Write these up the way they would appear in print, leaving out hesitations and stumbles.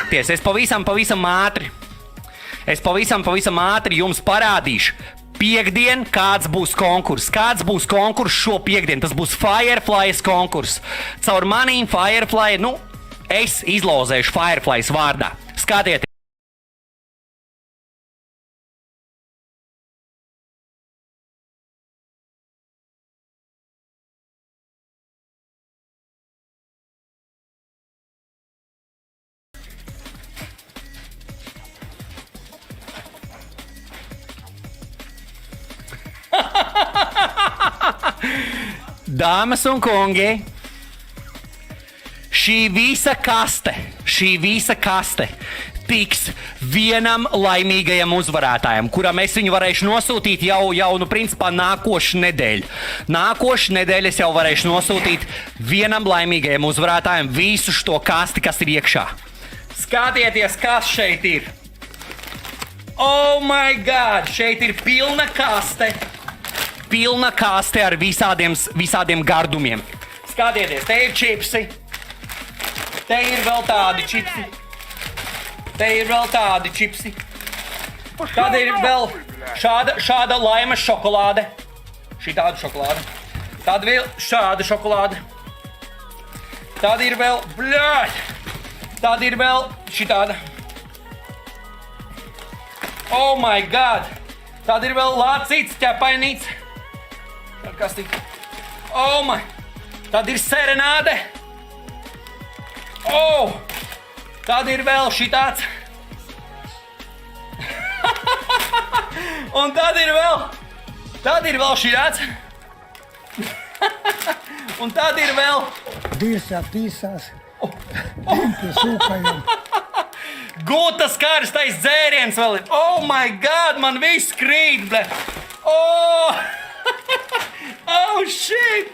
nakties. Es pavisam ātri. Es pavisam ātri jums parādīšu. Piektdien, kāds būs konkurss. Kāds būs konkurss šo piekdienu? Tas būs Fireflies konkurss. Caur manīm Firefly, es izlozēšu Fireflies vārdā. Skatieties! Dāmas un kungi, šī visa kaste tiks vienam laimīgajam uzvarētājam, kuram es viņu varēšu nosūtīt jau principā nākošu nedēļu. Nākošu nedēļu es jau varēšu nosūtīt vienam laimīgajam uzvarētājam visu šo kasti, kas ir iekšā. Skatieties, kas šeit ir. Oh my God, šeit ir pilna kaste. Pilna kaste ar visādiem gardumiem. Skatieties, te ir čipsi. Te ir vēl tādi čipsi. Te ir vēl tādi čipsi. Tad ir vēl šāda laimas šokolāde. Šitāda šokolāde. Tad vēl šāda šokolāde. Tad ir vēl, tad ir vēl šitāda. Oh my God. Tad ir vēl lācīts, ķepainīts. Kas tik? Oh my! Tad ir serenāde. Oh! Tad ir vēl šitāds. Un tad ir vēl šitāds. Un tad ir vēl... Dirsa pīsās. Pie sūkajiem. Gūtas karstais dzēriens vēl ir. Oh my God, man viss krīt, ble. Oh! Oh, shit!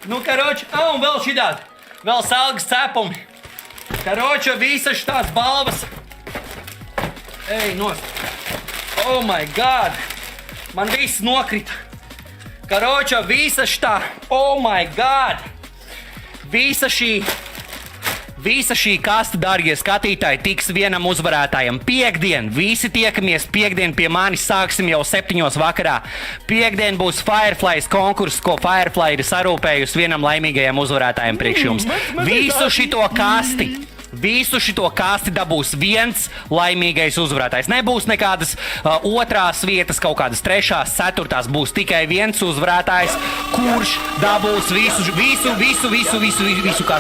Karoči, un vēl šitādi. Vēl salgas cepumi. Karoči, visas šitās balvas. Ej, nost. Oh my God! Man viss nokrita. Karoči, visa šitā. Oh my God! Visa šī kaste, dārgie skatītāji, tiks vienam uzvarētājam. Piektdien, visi tiekamies piektdien pie manis, sāksim jau 7 vakarā. Piektdien būs Fireflies konkurss, ko Firefly ir sarūpējusi vienam laimīgajam uzvarētājam priekš jums. Visu šito kasti dabūs viens laimīgais uzvarētājs. Nebūs nekādas otrās vietas, kaut kādas trešās, ceturtās. Būs tikai viens uzvarētājs, kurš dabūs visu kasti.